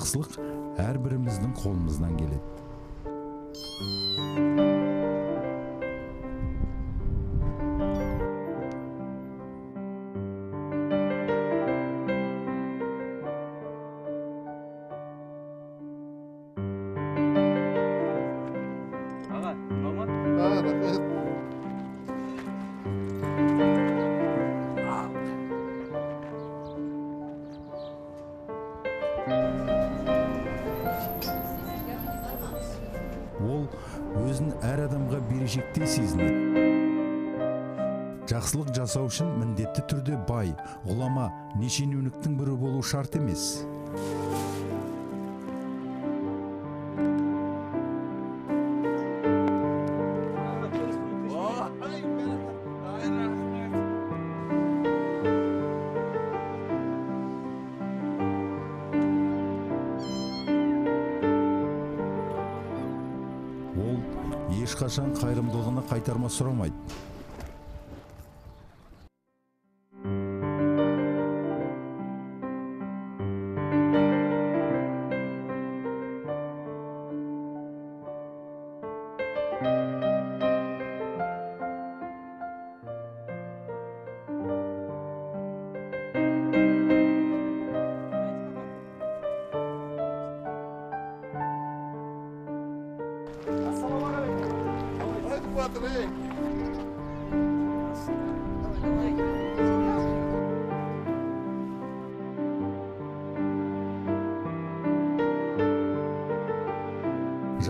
жақсылық әрбіріміздің қолымыздан келеді. Аға, мама? Рахмет. Ол өзін әр адамға берешекте сезінеді. Жақсылық жасау үшін міндетті түрде бай, ғұлама, нешенеуніктің бірі болу шарт емес. Ол ешқашан қайырымдылығына қайтарма сұрамайды.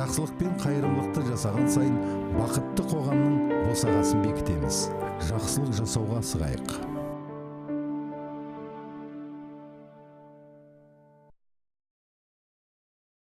Жақсылық пен қайырымдылықты жасаған сайын бақытты қоғамның босағасын бекітеміз. Жақсылық жасауға асығайық.